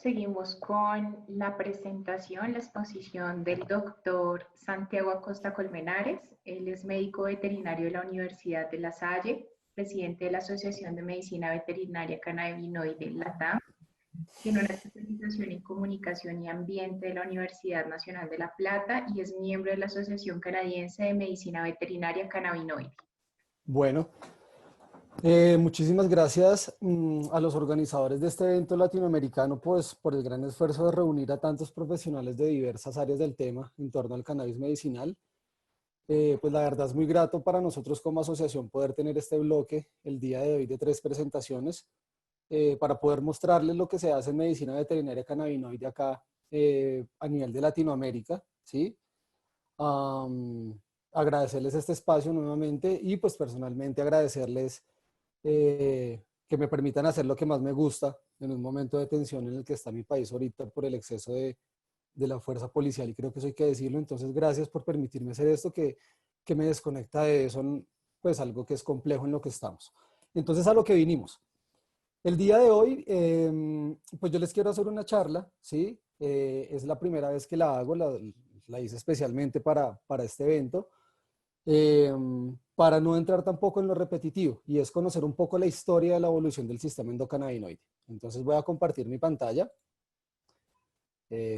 seguimos con la presentación, la exposición del doctor Santiago Acosta Colmenares. Él es médico veterinario de la Universidad de La Salle, presidente de la Asociación de Medicina Veterinaria Cannabinoide LATAM. Tiene una especialización en comunicación y ambiente de la Universidad Nacional de La Plata y es miembro de la Asociación Canadiense de Medicina Veterinaria Cannabinoide. Bueno, muchísimas gracias a los organizadores de este evento latinoamericano pues, por el gran esfuerzo de reunir a tantos profesionales de diversas áreas del tema en torno al cannabis medicinal. Pues la verdad es muy grato para nosotros como asociación poder tener este bloque el día de hoy de 3 presentaciones para poder mostrarles lo que se hace en medicina veterinaria cannabinoide acá a nivel de Latinoamérica, ¿sí? Agradecerles este espacio nuevamente y pues personalmente agradecerles que me permitan hacer lo que más me gusta en un momento de tensión en el que está mi país ahorita por el exceso de la fuerza policial, y creo que eso hay que decirlo. Entonces gracias por permitirme hacer esto que me desconecta de eso, pues algo que es complejo en lo que estamos. Entonces a lo que vinimos. El día de hoy, pues yo les quiero hacer una charla, ¿sí? Es la primera vez que la hago, la hice especialmente para este evento, para no entrar tampoco en lo repetitivo, y es conocer un poco la historia de la evolución del sistema endocannabinoide. Entonces voy a compartir mi pantalla,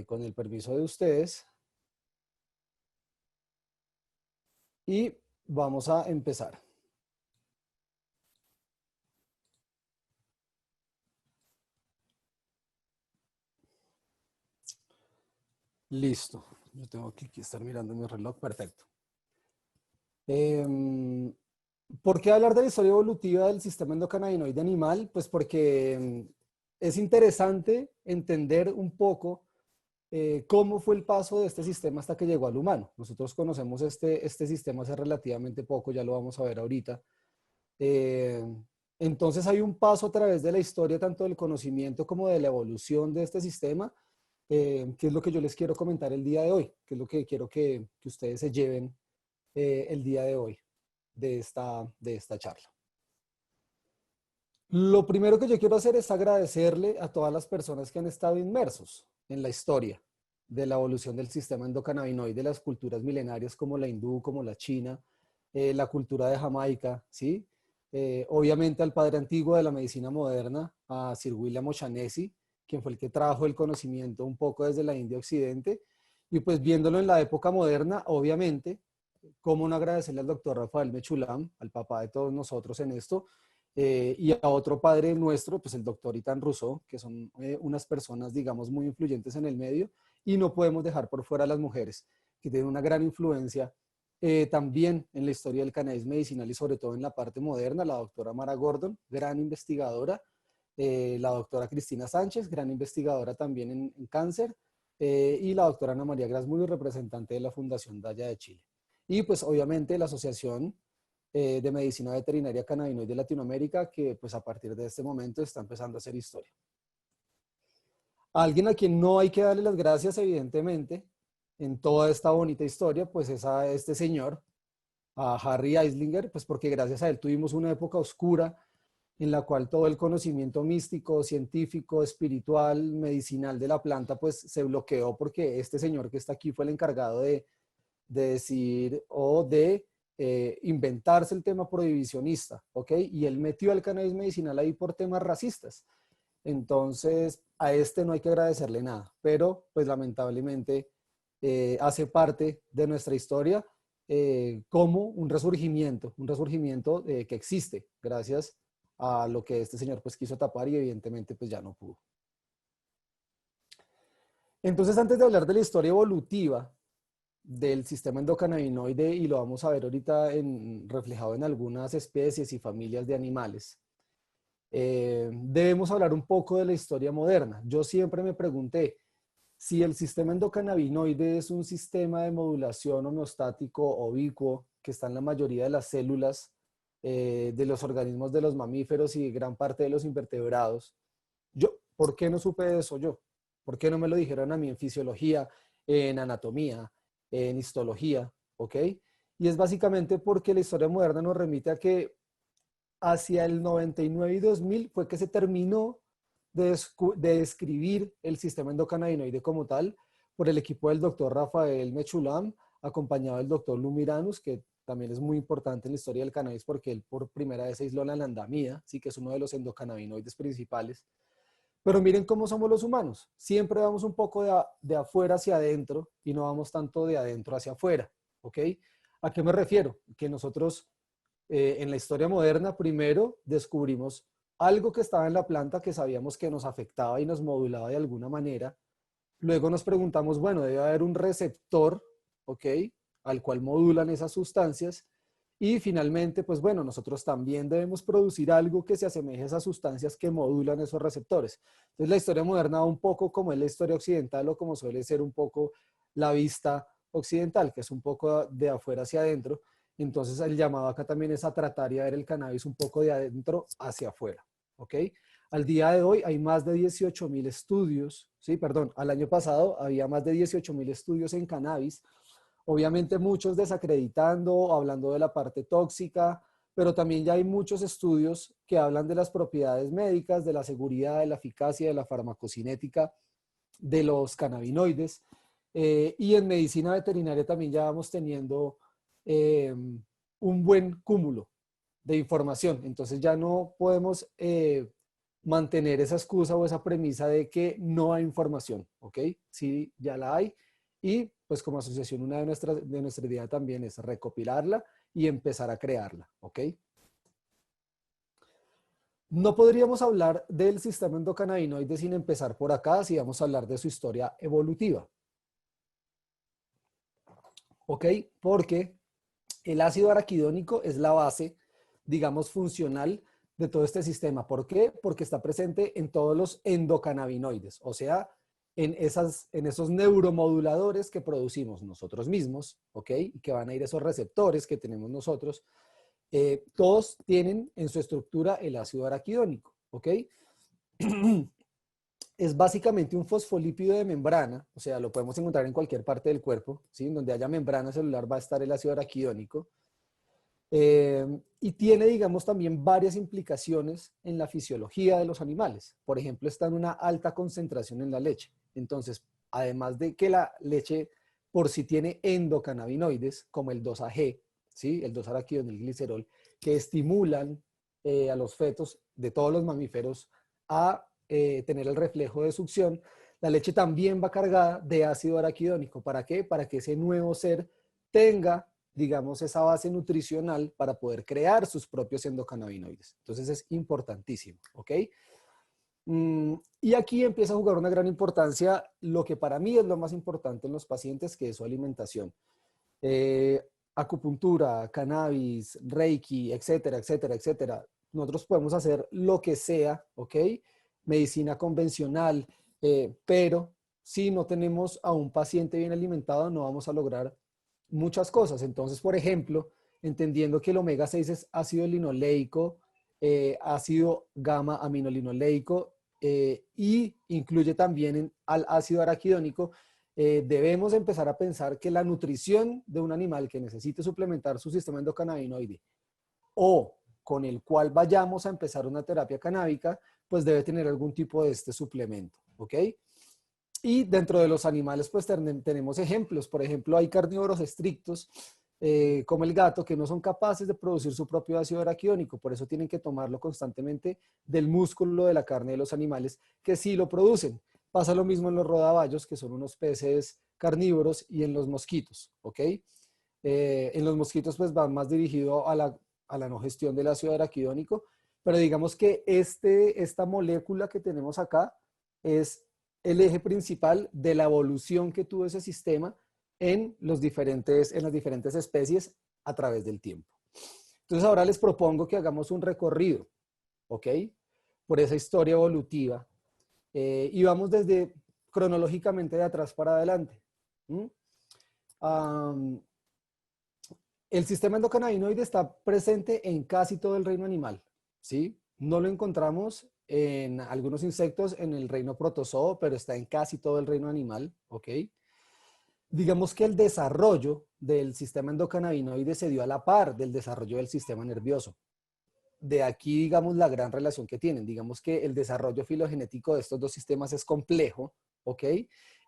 con el permiso de ustedes, y vamos a empezar. Listo. Yo tengo que estar mirando mi reloj. Perfecto. ¿Por qué hablar de la historia evolutiva del sistema endocannabinoide animal? Pues porque es interesante entender un poco cómo fue el paso de este sistema hasta que llegó al humano. Nosotros conocemos este sistema hace relativamente poco, ya lo vamos a ver ahorita. Entonces hay un paso a través de la historia, tanto del conocimiento como de la evolución de este sistema, que es lo que yo les quiero comentar el día de hoy, que es lo que quiero que ustedes se lleven el día de hoy de esta charla. Lo primero que yo quiero hacer es agradecerle a todas las personas que han estado inmersos en la historia de la evolución del sistema endocannabinoide de las culturas milenarias como la hindú, como la china, la cultura de Jamaica, ¿sí? Obviamente al padre antiguo de la medicina moderna, a Sir William O'Shaughnessy, quien fue el que trajo el conocimiento un poco desde la India Occidente, y pues viéndolo en la época moderna, obviamente, cómo no agradecerle al doctor Rafael Mechulam, al papá de todos nosotros en esto, y a otro padre nuestro, pues el doctor Itan Rousseau, que son unas personas, digamos, muy influyentes en el medio, y no podemos dejar por fuera a las mujeres, que tienen una gran influencia también en la historia del cannabis medicinal y sobre todo en la parte moderna. La doctora Mara Gordon, gran investigadora, la doctora Cristina Sánchez, gran investigadora también en cáncer, y la doctora Ana María Grasmullo, representante de la Fundación Daya de Chile. Y pues obviamente la Asociación de Medicina Veterinaria Cannabinoide de Latinoamérica, que pues a partir de este momento está empezando a hacer historia. Alguien a quien no hay que darle las gracias, evidentemente, en toda esta bonita historia, pues es a este señor, a Harry Eislinger, pues porque gracias a él tuvimos una época oscura en la cual todo el conocimiento místico, científico, espiritual, medicinal de la planta, pues se bloqueó porque este señor que está aquí fue el encargado de decir o de inventarse el tema prohibicionista, ¿ok? Y él metió al cannabis medicinal ahí por temas racistas. Entonces, a este no hay que agradecerle nada, pero pues lamentablemente hace parte de nuestra historia como un resurgimiento que existe gracias a lo que este señor pues quiso tapar y evidentemente pues ya no pudo. Entonces, antes de hablar de la historia evolutiva del sistema endocannabinoide, y lo vamos a ver ahorita reflejado en algunas especies y familias de animales, debemos hablar un poco de la historia moderna. Yo siempre me pregunté si el sistema endocannabinoide es un sistema de modulación homeostático o ubicuo que está en la mayoría de las células de los organismos de los mamíferos y gran parte de los invertebrados. ¿Por qué no supe eso yo? ¿Por qué no me lo dijeron a mí en fisiología, en anatomía, en histología? ¿Ok? Y es básicamente porque la historia moderna nos remite a que hacia el 99 y 2000 fue que se terminó de describir el sistema endocannabinoide como tal por el equipo del doctor Rafael Mechulam, acompañado del doctor Lumiranus, que también es muy importante en la historia del cannabis porque él por primera vez aisló la anandamida, sí, que es uno de los endocannabinoides principales. Pero miren cómo somos los humanos. Siempre vamos un poco de afuera hacia adentro y no vamos tanto de adentro hacia afuera. ¿Ok? ¿A qué me refiero? Que nosotros en la historia moderna primero descubrimos algo que estaba en la planta que sabíamos que nos afectaba y nos modulaba de alguna manera. Luego nos preguntamos, bueno, debe haber un receptor, ¿ok? Al cual modulan esas sustancias. Y finalmente, pues bueno, nosotros también debemos producir algo que se asemeje a esas sustancias que modulan esos receptores. Entonces la historia moderna va un poco como es la historia occidental o como suele ser un poco la vista occidental, que es un poco de afuera hacia adentro. Entonces el llamado acá también es a tratar y a ver el cannabis un poco de adentro hacia afuera, ¿ok? Al día de hoy hay más de 18.000 estudios, sí, perdón, al año pasado había más de 18.000 estudios en cannabis, obviamente muchos desacreditando, hablando de la parte tóxica, pero también ya hay muchos estudios que hablan de las propiedades médicas, de la seguridad, de la eficacia, de la farmacocinética, de los cannabinoides. Y en medicina veterinaria también ya vamos teniendo un buen cúmulo de información. Entonces ya no podemos mantener esa excusa o esa premisa de que no hay información, ¿ok? Sí, ya la hay. Y pues como asociación una de nuestra idea también es recopilarla y empezar a crearla, ¿ok? No podríamos hablar del sistema endocannabinoide sin empezar por acá si vamos a hablar de su historia evolutiva, ¿ok? Porque el ácido araquidónico es la base, digamos, funcional de todo este sistema. ¿Por qué? Porque está presente en todos los endocannabinoides, o sea, en esos neuromoduladores que producimos nosotros mismos, ¿ok? Y que van a ir a esos receptores que tenemos nosotros. Todos tienen en su estructura el ácido araquidónico, ¿ok? Es básicamente un fosfolípido de membrana, o sea, lo podemos encontrar en cualquier parte del cuerpo, ¿sí? En donde haya membrana celular va a estar el ácido araquidónico. Y tiene, digamos, también varias implicaciones en la fisiología de los animales. Por ejemplo, está en una alta concentración en la leche. Entonces, además de que la leche por sí tiene endocannabinoides, como el 2-AG, ¿sí? El 2-araquidonilglicerol, que estimulan a los fetos de todos los mamíferos a tener el reflejo de succión, la leche también va cargada de ácido araquidónico. ¿Para qué? Para que ese nuevo ser tenga, digamos, esa base nutricional para poder crear sus propios endocannabinoides. Entonces es importantísimo, ¿ok? Y aquí empieza a jugar una gran importancia lo que para mí es lo más importante en los pacientes, que es su alimentación. Acupuntura, cannabis, reiki, etcétera, etcétera, etcétera. Nosotros podemos hacer lo que sea, ¿ok? Medicina convencional, pero si no tenemos a un paciente bien alimentado, no vamos a lograr muchas cosas. Entonces, por ejemplo, entendiendo que el omega 6 es ácido linoleico, ácido gamma aminolinoleico y incluye también al ácido araquidónico, debemos empezar a pensar que la nutrición de un animal que necesite suplementar su sistema endocannabinoide o con el cual vayamos a empezar una terapia canábica, pues debe tener algún tipo de este suplemento, ¿ok? Y dentro de los animales, pues tenemos ejemplos. Por ejemplo, hay carnívoros estrictos, como el gato, que no son capaces de producir su propio ácido araquidónico. Por eso tienen que tomarlo constantemente del músculo de la carne de los animales, que sí lo producen. Pasa lo mismo en los rodaballos, que son unos peces carnívoros, y en los mosquitos, ¿ok? En los mosquitos, pues van más dirigido a la no gestión del ácido araquidónico, pero digamos que esta molécula que tenemos acá es el eje principal de la evolución que tuvo ese sistema en las diferentes especies a través del tiempo. Entonces ahora les propongo que hagamos un recorrido, ¿ok? Por esa historia evolutiva y vamos desde cronológicamente de atrás para adelante. El sistema endocannabinoide está presente en casi todo el reino animal, ¿sí? No lo encontramos en algunos insectos en el reino protozoo, pero está en casi todo el reino animal, ¿ok? Digamos que el desarrollo del sistema endocannabinoide se dio a la par del desarrollo del sistema nervioso. de aquí, digamos, la gran relación que tienen. Digamos que el desarrollo filogenético de estos dos sistemas es complejo, ¿ok?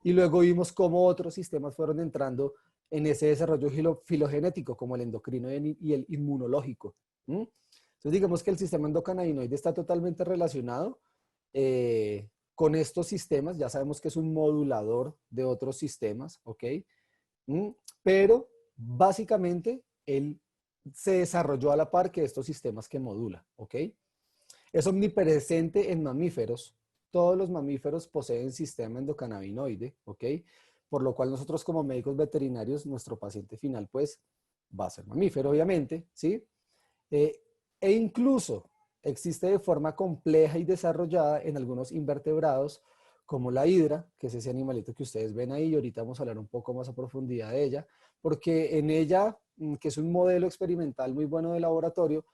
Y luego vimos cómo otros sistemas fueron entrando en ese desarrollo filogenético, como el endocrino y el inmunológico. ¿M? Entonces, digamos que el sistema endocannabinoide está totalmente relacionado con estos sistemas. Ya sabemos que es un modulador de otros sistemas, ¿ok? ¿M? Pero básicamente él se desarrolló a la par que estos sistemas que modula, ¿ok? Es omnipresente en mamíferos. Todos los mamíferos poseen sistema endocannabinoide, ¿ok? Por lo cual nosotros como médicos veterinarios, nuestro paciente final, pues, va a ser mamífero, obviamente, ¿sí? Eh, e incluso existe de forma compleja y desarrollada en algunos invertebrados, como la hidra, que es ese animalito que ustedes ven ahí, y ahorita vamos a hablar un poco más a profundidad de ella, porque en ella, que es un modelo experimental muy bueno de laboratorio,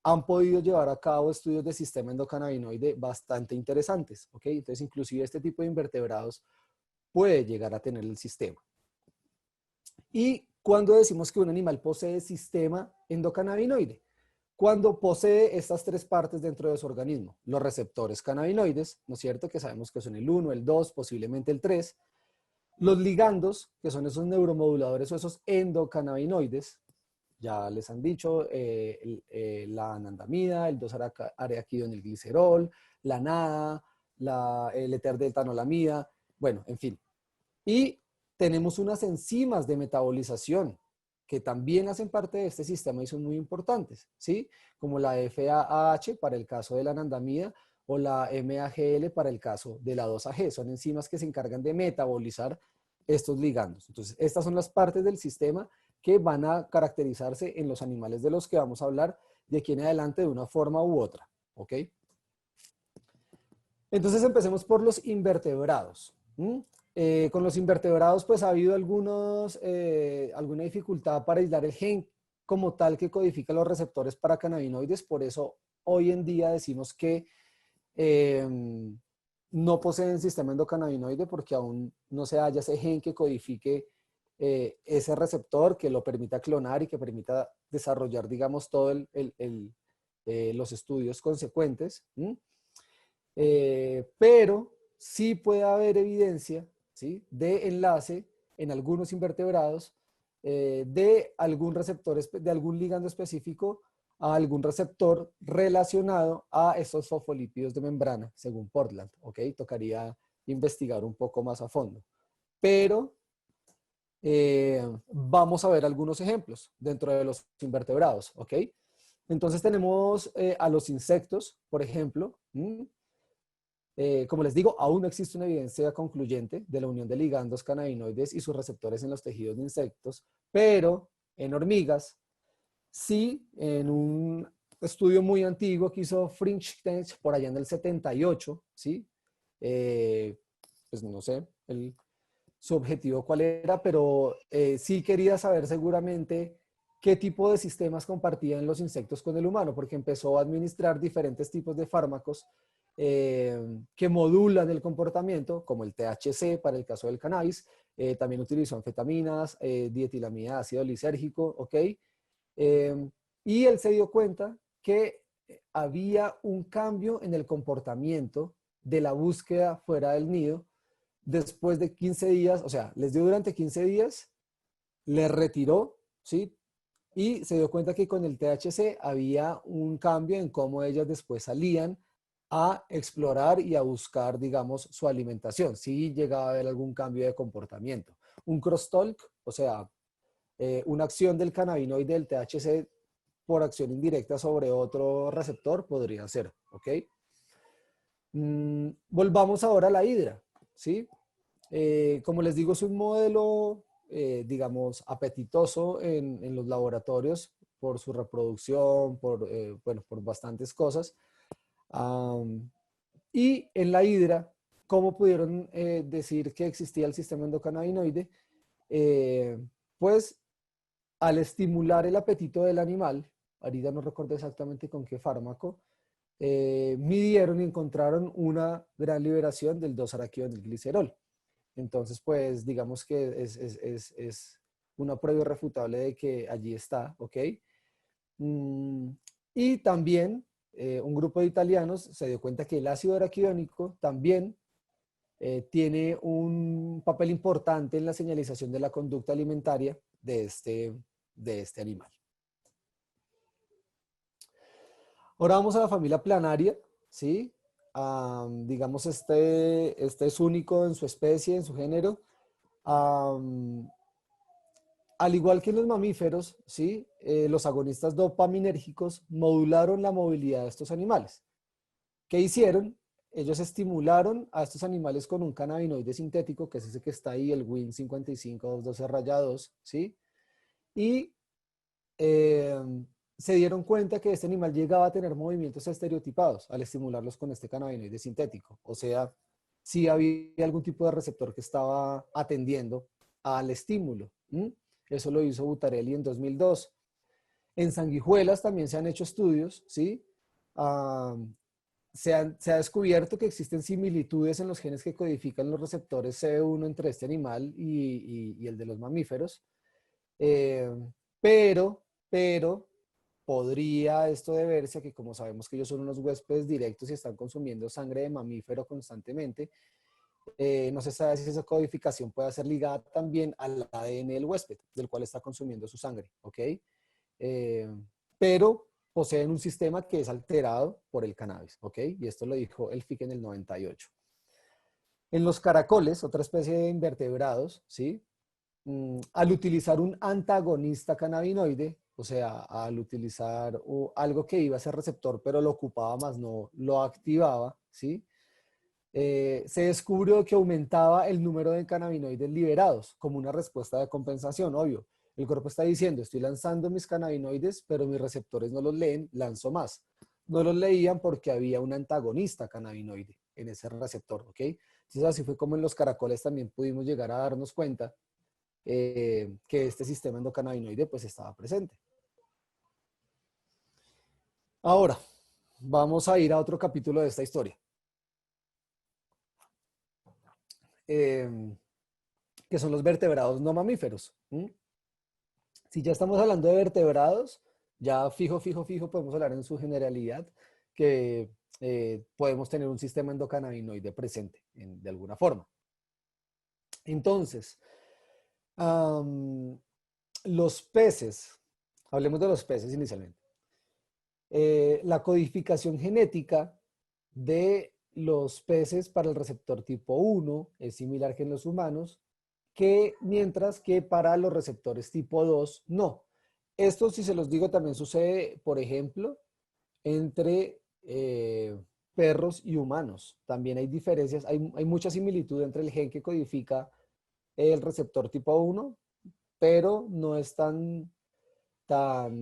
han podido llevar a cabo estudios de sistema endocannabinoide bastante interesantes, ¿ok? Entonces, inclusive este tipo de invertebrados puede llegar a tener el sistema. ¿Y cuando decimos que un animal posee sistema endocannabinoide? Cuando posee estas tres partes dentro de su organismo, los receptores cannabinoides, ¿no es cierto? Que sabemos que son el 1, el 2, posiblemente el 3. Los ligandos, que son esos neuromoduladores o esos endocannabinoides, ya les han dicho, la anandamida, el 2-areaquidonilglicerol, la NADA, el eterdeltanolamida, bueno, en fin. Y tenemos unas enzimas de metabolización que también hacen parte de este sistema y son muy importantes, ¿sí? Como la FAH para el caso de la anandamida o la MAGL para el caso de la 2-AG. Son enzimas que se encargan de metabolizar estos ligandos. Entonces, estas son las partes del sistema que van a caracterizarse en los animales de los que vamos a hablar de aquí en adelante de una forma u otra, ¿ok? Entonces empecemos por los invertebrados. Con los invertebrados pues ha habido alguna dificultad para aislar el gen como tal que codifica los receptores para cannabinoides, por eso hoy en día decimos que eh, no poseen sistema endocannabinoide porque aún no se halla ese gen que codifique ese receptor que lo permita clonar y que permita desarrollar, digamos, todos los estudios consecuentes. Pero sí puede haber evidencia, ¿sí?, de enlace en algunos invertebrados de algún receptor, de algún ligando específico a algún receptor relacionado a estos fosfolípidos de membrana, según Portland, ¿ok? Tocaría investigar un poco más a fondo. Pero vamos a ver algunos ejemplos dentro de los invertebrados, ¿ok? Entonces tenemos a los insectos, por ejemplo. Como les digo, aún no existe una evidencia concluyente de la unión de ligandos cannabinoides y sus receptores en los tejidos de insectos, pero en hormigas, sí, en un estudio muy antiguo que hizo Frischtench por allá en el 78, ¿sí? Pues no sé su objetivo cuál era, pero sí quería saber seguramente qué tipo de sistemas compartían los insectos con el humano, porque empezó a administrar diferentes tipos de fármacos que modulan el comportamiento, como el THC para el caso del cannabis. También utilizó anfetaminas, dietilamida de ácido lisérgico, ¿ok? Y él se dio cuenta que había un cambio en el comportamiento de la búsqueda fuera del nido después de 15 días, o sea, les dio durante 15 días, les retiró, ¿sí? Y se dio cuenta que con el THC había un cambio en cómo ellas después salían a explorar y a buscar, digamos, su alimentación. Sí llegaba a haber algún cambio de comportamiento. Un crosstalk, o sea, una acción del cannabinoide del THC por acción indirecta sobre otro receptor podría ser, ¿ok? Volvamos ahora a la hidra, ¿sí? Como les digo, es un modelo, digamos, apetitoso en los laboratorios por su reproducción, bueno, por bastantes cosas. Y en la hidra, ¿cómo pudieron decir que existía el sistema endocannabinoide? Eh, pues al estimular el apetito del animal, ahorita no recuerdo exactamente con qué fármaco, midieron y encontraron una gran liberación del 2-araquidonilglicerol. Entonces, pues, digamos que es una prueba irrefutable de que allí está, ¿ok? Mm, Y también un grupo de italianos se dio cuenta que el ácido araquidónico también tiene un papel importante en la señalización de la conducta alimentaria de este animal. Ahora vamos a la familia planaria, ¿sí? Digamos, este es único en su especie, en su género. Al igual que en los mamíferos, ¿sí? Los agonistas dopaminérgicos modularon la movilidad de estos animales. ¿Qué hicieron? Ellos estimularon a estos animales con un cannabinoide sintético, que es ese que está ahí, el WIN 55.212-2, ¿sí? Y se dieron cuenta que este animal llegaba a tener movimientos estereotipados al estimularlos con este cannabinoide sintético. O sea, sí había algún tipo de receptor que estaba atendiendo al estímulo. Eso lo hizo Butarelli en 2002. En sanguijuelas también se han hecho estudios, ¿sí? Se ha descubierto que existen similitudes en los genes que codifican los receptores CB1 entre este animal y el de los mamíferos. Pero podría esto deberse a que, como sabemos que ellos son unos huéspedes directos y están consumiendo sangre de mamífero constantemente, no se sabe si esa codificación puede ser ligada también al ADN del huésped, del cual está consumiendo su sangre, ¿ok? Pero poseen un sistema que es alterado por el cannabis, ¿ok? Y esto lo dijo Elfick en el 98. En los caracoles, otra especie de invertebrados, ¿sí? Al utilizar un antagonista cannabinoide, o sea, al utilizar algo que iba a ser receptor, pero lo ocupaba más no lo activaba, ¿sí? Se descubrió que aumentaba el número de cannabinoides liberados como una respuesta de compensación, obvio. El cuerpo está diciendo, estoy lanzando mis cannabinoides, pero mis receptores no los leen, lanzo más. No los leían porque había un antagonista cannabinoide en ese receptor, ¿ok? Entonces así fue como en los caracoles también pudimos llegar a darnos cuenta que este sistema endocannabinoide pues estaba presente. Ahora, vamos a ir a otro capítulo de esta historia. Que son los vertebrados no mamíferos. Si ya estamos hablando de vertebrados, ya fijo, podemos hablar en su generalidad que podemos tener un sistema endocannabinoide presente de alguna forma. Entonces, los peces, hablemos de los peces inicialmente. La codificación genética de los peces para el receptor tipo 1 es similar que en los humanos, mientras que para los receptores tipo 2 no. Esto, si se los digo, también sucede, por ejemplo, entre perros y humanos. También hay diferencias, hay mucha similitud entre el gen que codifica el receptor tipo 1, pero no es tan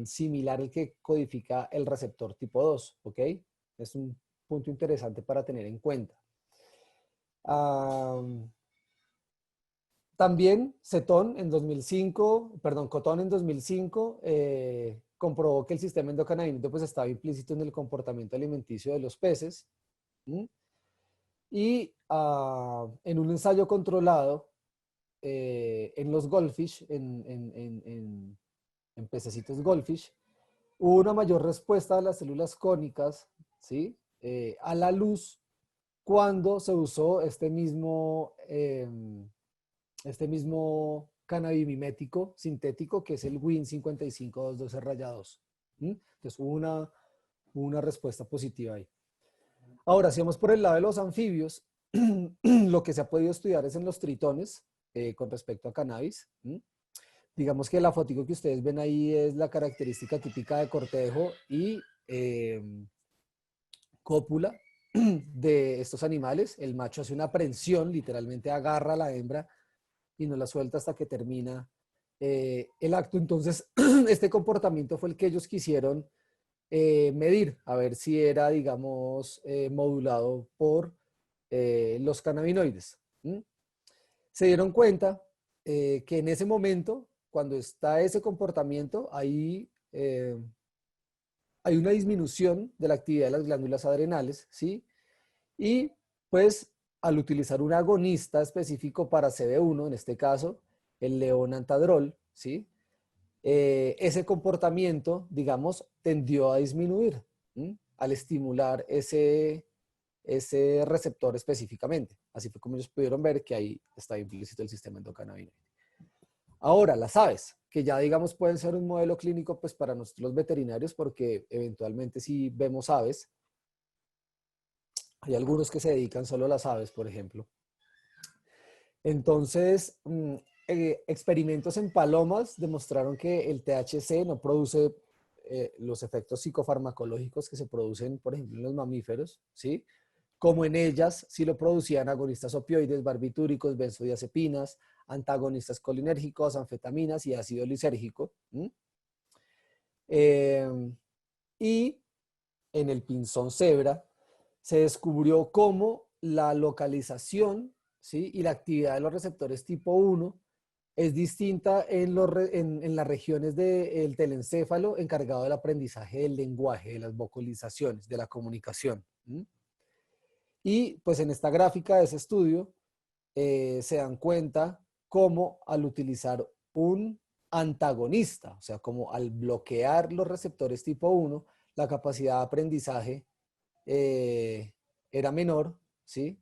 similar el que codifica el receptor tipo 2, ¿ok? Es un punto interesante para tener en cuenta. También Cotón en 2005 comprobó que el sistema endocannabinoide pues estaba implícito en el comportamiento alimenticio de los peces. Y en un ensayo controlado en los goldfish, en pececitos goldfish, hubo una mayor respuesta de las células cónicas, ¿sí? A la luz cuando se usó este mismo cannabimimético sintético que es el WIN 55.212-2. Entonces hubo una respuesta positiva ahí. Ahora, si vamos por el lado de los anfibios, lo que se ha podido estudiar es en los tritones con respecto a cannabis. Digamos que la fotico que ustedes ven ahí es la característica típica de cortejo y cópula de estos animales. El macho hace una prensión, literalmente agarra a la hembra y no la suelta hasta que termina el acto. Entonces, este comportamiento fue el que ellos quisieron medir, a ver si era, digamos, modulado por los cannabinoides. Se dieron cuenta que en ese momento, cuando está ese comportamiento, hay una disminución de la actividad de las glándulas adrenales, ¿sí? Y pues al utilizar un agonista específico para CB1, en este caso el leonantadrol, ¿sí? ese comportamiento, digamos, tendió a disminuir, al estimular ese receptor específicamente. Así fue como ellos pudieron ver que ahí está implícito el sistema endocannabinoide. Ahora, las aves, que ya digamos pueden ser un modelo clínico pues para nosotros los veterinarios, porque eventualmente si vemos aves, hay algunos que se dedican solo a las aves, por ejemplo. Entonces, experimentos en palomas demostraron que el THC no produce los efectos psicofarmacológicos que se producen, por ejemplo, en los mamíferos, ¿sí? Como en ellas sí lo producían agonistas opioides, barbitúricos, benzodiazepinas, antagonistas colinérgicos, anfetaminas y ácido lisérgico. Y en el pinzón cebra se descubrió cómo la localización, ¿sí?, y la actividad de los receptores tipo 1 es distinta en las regiones del telencéfalo encargado del aprendizaje del lenguaje, de las vocalizaciones, de la comunicación. Y pues en esta gráfica de ese estudio se dan cuenta cómo al utilizar un antagonista, o sea, como al bloquear los receptores tipo 1, la capacidad de aprendizaje era menor, ¿sí?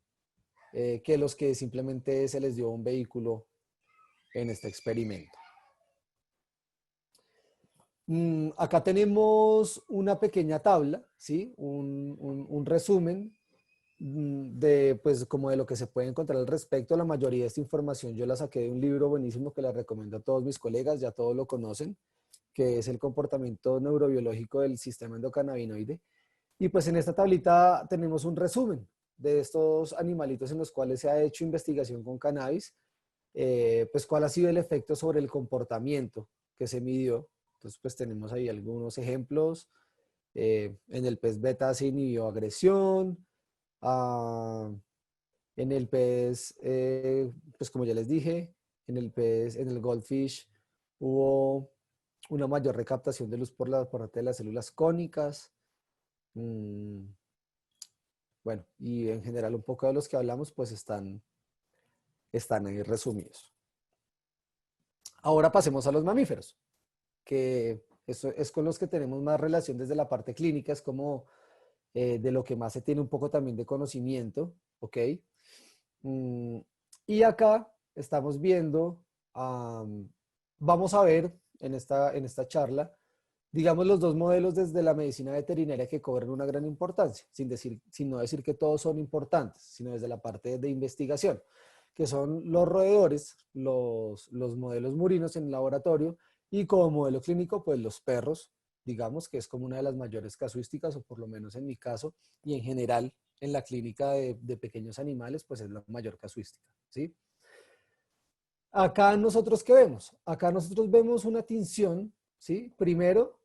Que los que simplemente se les dio un vehículo en este experimento. Acá tenemos una pequeña tabla, ¿sí? Un resumen de, pues, como de lo que se puede encontrar al respecto. La mayoría de esta información yo la saqué de un libro buenísimo que la recomiendo a todos mis colegas, ya todos lo conocen, que es El comportamiento neurobiológico del sistema endocannabinoide. Y pues en esta tablita tenemos un resumen de estos animalitos en los cuales se ha hecho investigación con cannabis, pues cuál ha sido el efecto sobre el comportamiento que se midió. Entonces pues tenemos ahí algunos ejemplos. En el pez beta se inhibió agresión. En el pez, pues como ya les dije, en el goldfish hubo una mayor recaptación de luz por parte de las células cónicas. Bueno, y en general un poco de los que hablamos pues están ahí resumidos. Ahora pasemos a los mamíferos, que eso es con los que tenemos más relación desde la parte clínica, es como de lo que más se tiene un poco también de conocimiento, ¿ok? Y acá estamos viendo, vamos a ver en esta charla, digamos, los dos modelos desde la medicina veterinaria que cobran una gran importancia, sin no decir que todos son importantes, sino desde la parte de investigación, que son los roedores, los modelos murinos en laboratorio, y como modelo clínico, pues los perros, digamos, que es como una de las mayores casuísticas, o por lo menos en mi caso, y en general en la clínica de pequeños animales, pues es la mayor casuística, ¿sí? Acá nosotros, ¿qué vemos? Acá nosotros vemos una tinción, ¿sí? Primero,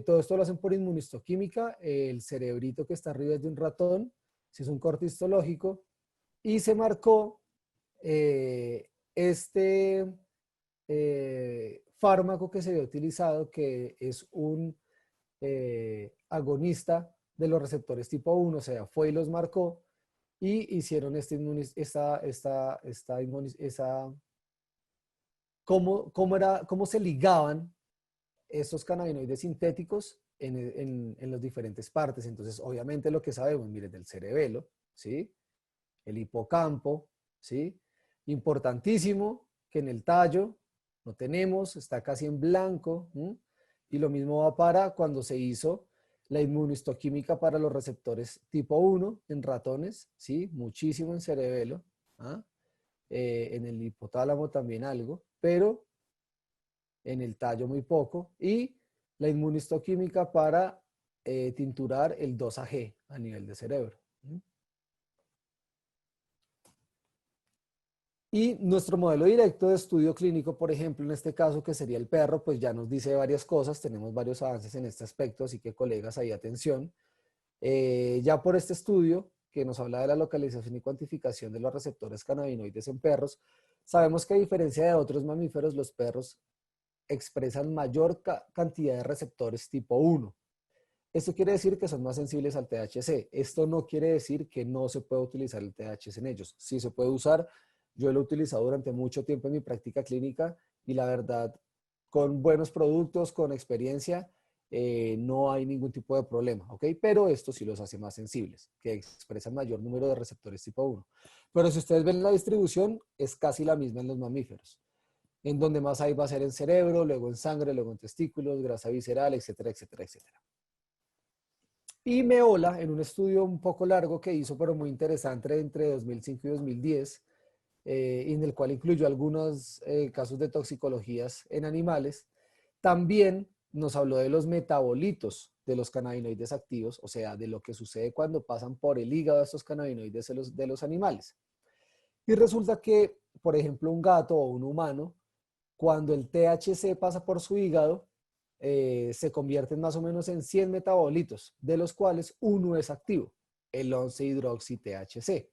todo esto lo hacen por inmunistoquímica, el cerebrito que está arriba es de un ratón, si es un corte histológico, y se marcó este fármaco que se había utilizado, que es un agonista de los receptores tipo 1, o sea, fue y los marcó, y hicieron cómo se ligaban estos cannabinoides sintéticos en las diferentes partes. Entonces, obviamente lo que sabemos, miren, del cerebelo, ¿sí? El hipocampo, ¿sí? Importantísimo que en el tallo no tenemos, está casi en blanco, ¿sí? Y lo mismo va para cuando se hizo la inmunistoquímica para los receptores tipo 1 en ratones, ¿sí? Muchísimo en cerebelo, ¿ah? En el hipotálamo también algo, pero en el tallo muy poco, y la inmunistoquímica para tinturar el 2-AG a nivel de cerebro. Y nuestro modelo directo de estudio clínico, por ejemplo, en este caso, que sería el perro, pues ya nos dice varias cosas, tenemos varios avances en este aspecto, así que colegas, ahí atención. Ya por este estudio, que nos habla de la localización y cuantificación de los receptores cannabinoides en perros, sabemos que a diferencia de otros mamíferos, los perros expresan mayor cantidad de receptores tipo 1. Esto quiere decir que son más sensibles al THC. Esto no quiere decir que no se pueda utilizar el THC en ellos. Sí se puede usar. Yo lo he utilizado durante mucho tiempo en mi práctica clínica y la verdad con buenos productos, con experiencia, no hay ningún tipo de problema, ¿ok? Pero esto sí los hace más sensibles, que expresan mayor número de receptores tipo 1. Pero si ustedes ven la distribución, es casi la misma en los mamíferos. En donde más hay va a ser en cerebro, luego en sangre, luego en testículos, grasa visceral, etcétera, etcétera, etcétera. Y Meola, en un estudio un poco largo que hizo, pero muy interesante, entre 2005 y 2010, en el cual incluyó algunos casos de toxicologías en animales, también nos habló de los metabolitos de los cannabinoides activos, o sea, de lo que sucede cuando pasan por el hígado de estos cannabinoides de los animales. Y resulta que, por ejemplo, un gato o un humano, cuando el THC pasa por su hígado, se convierten más o menos en 100 metabolitos, de los cuales uno es activo, el 11-hidroxi-THC.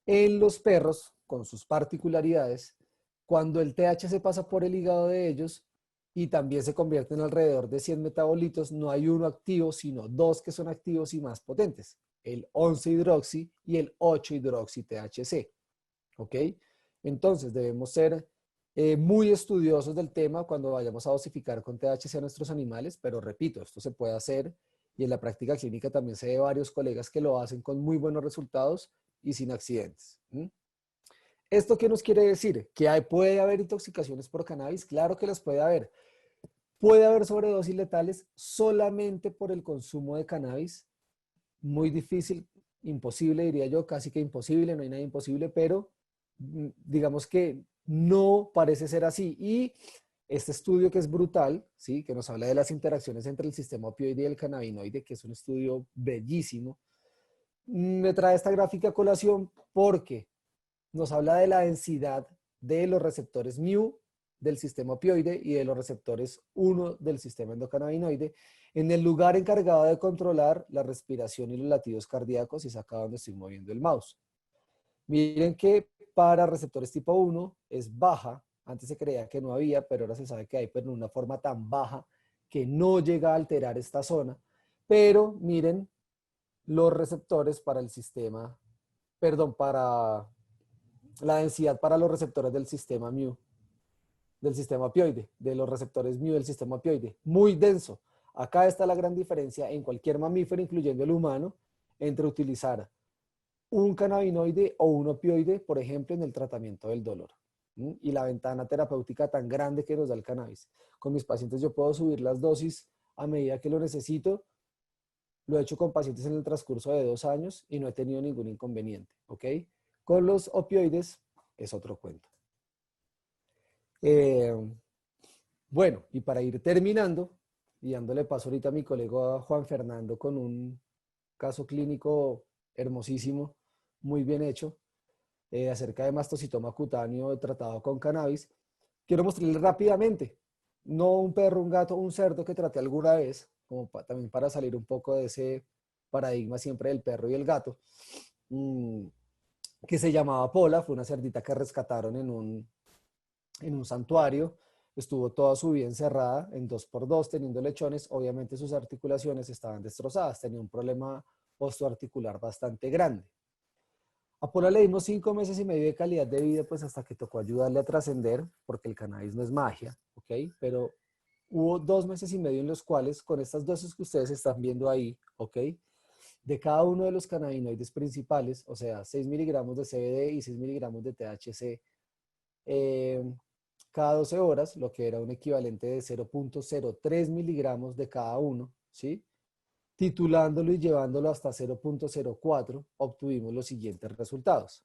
En los perros, con sus particularidades, cuando el THC pasa por el hígado de ellos y también se convierte en alrededor de 100 metabolitos, no hay uno activo, sino dos que son activos y más potentes, el 11-hidroxi y el 8-hidroxi-THC. ¿Ok? Entonces debemos ser muy estudiosos del tema cuando vayamos a dosificar con THC a nuestros animales, pero repito, esto se puede hacer y en la práctica clínica también se ve varios colegas que lo hacen con muy buenos resultados y sin accidentes. ¿Esto qué nos quiere decir? ¿Que puede haber intoxicaciones por cannabis? Claro que las puede haber. Puede haber sobredosis letales solamente por el consumo de cannabis. Muy difícil, imposible diría yo, casi que imposible, no hay nada imposible, pero digamos que no parece ser así. Y este estudio que es brutal, ¿sí? Que nos habla de las interacciones entre el sistema opioide y el cannabinoide, que es un estudio bellísimo, me trae esta gráfica a colación porque nos habla de la densidad de los receptores mu del sistema opioide y de los receptores 1 del sistema endocannabinoide en el lugar encargado de controlar la respiración y los latidos cardíacos, y es acá donde estoy moviendo el mouse. Miren que para receptores tipo 1 es baja, antes se creía que no había, pero ahora se sabe que hay, pero en una forma tan baja que no llega a alterar esta zona. Pero miren los receptores para el sistema, perdón, para la densidad para los receptores del sistema mu, del sistema opioide, de los receptores mu del sistema opioide, muy denso. Acá está la gran diferencia en cualquier mamífero, incluyendo el humano, entre utilizar un cannabinoide o un opioide, por ejemplo, en el tratamiento del dolor. Y la ventana terapéutica tan grande que nos da el cannabis. Con mis pacientes yo puedo subir las dosis a medida que lo necesito. Lo he hecho con pacientes en el transcurso de 2 años y no he tenido ningún inconveniente, ¿ok? Con los opioides es otro cuento. Bueno, y para ir terminando, y dándole paso ahorita a mi colega Juan Fernando con un caso clínico hermosísimo, muy bien hecho, acerca de mastocitoma cutáneo tratado con cannabis, quiero mostrarles rápidamente, no un perro, un gato, un cerdo que traté alguna vez, como también para salir un poco de ese paradigma siempre del perro y el gato, que se llamaba Pola, fue una cerdita que rescataron en un santuario, estuvo toda su vida encerrada en 2x2 teniendo lechones, obviamente sus articulaciones estaban destrozadas, tenía un problema osteoarticular bastante grande. A Pola le dimos 5 meses y medio de calidad de vida, pues hasta que tocó ayudarle a trascender, porque el cannabis no es magia, ¿ok? Pero hubo 2 meses y medio en los cuales, con estas dosis que ustedes están viendo ahí, ¿ok? De cada uno de los cannabinoides principales, o sea, 6 miligramos de CBD y 6 miligramos de THC, cada 12 horas, lo que era un equivalente de 0.03 miligramos de cada uno, ¿sí? Titulándolo y llevándolo hasta 0.04, obtuvimos los siguientes resultados.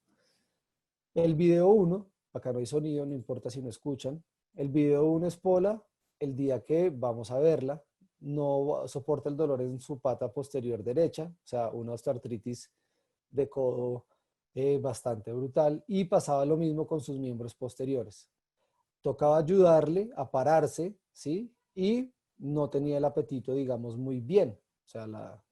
El video 1, acá no hay sonido, no importa si no escuchan. El video 1 es Pola, el día que vamos a verla, no soporta el dolor en su pata posterior derecha, o sea, una osteoartritis de codo bastante brutal, y pasaba lo mismo con sus miembros posteriores. Tocaba ayudarle a pararse, ¿sí? Y no tenía el apetito, digamos, muy bien. O sea,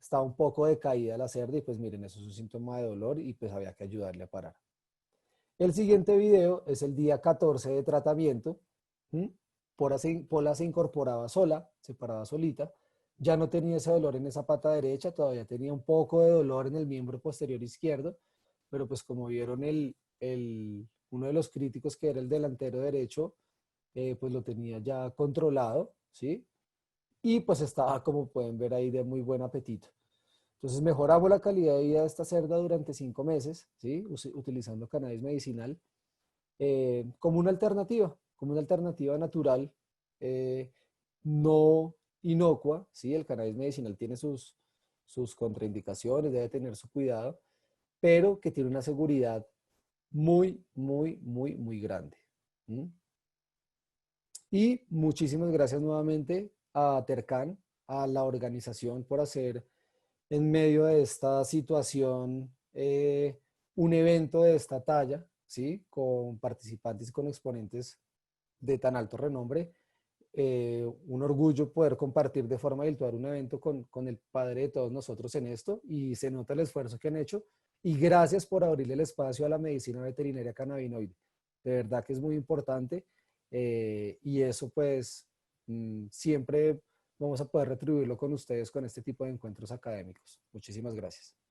estaba un poco decaída la cerda y pues miren, eso es un síntoma de dolor y pues había que ayudarle a parar. El siguiente video es el día 14 de tratamiento. Pola se incorporaba sola, se paraba solita. Ya no tenía ese dolor en esa pata derecha, todavía tenía un poco de dolor en el miembro posterior izquierdo, pero pues como vieron uno de los críticos, que era el delantero derecho, pues lo tenía ya controlado, ¿sí? Y pues estaba, como pueden ver ahí, de muy buen apetito. Entonces mejoramos la calidad de vida de esta cerda durante 5 meses, ¿sí? Utilizando cannabis medicinal como una alternativa natural, eh, no inocua, ¿sí? El cannabis medicinal tiene sus contraindicaciones, debe tener su cuidado, pero que tiene una seguridad muy, muy, muy, muy grande. ¿Mm? Y muchísimas gracias nuevamente a Tercan, a la organización, por hacer en medio de esta situación un evento de esta talla, ¿sí? Con participantes y con exponentes de tan alto renombre. Un orgullo poder compartir de forma virtual un evento con el padre de todos nosotros en esto, y se nota el esfuerzo que han hecho, y gracias por abrirle el espacio a la medicina veterinaria cannabinoide. De verdad que es muy importante, y eso pues siempre vamos a poder retribuirlo con ustedes con este tipo de encuentros académicos. Muchísimas gracias.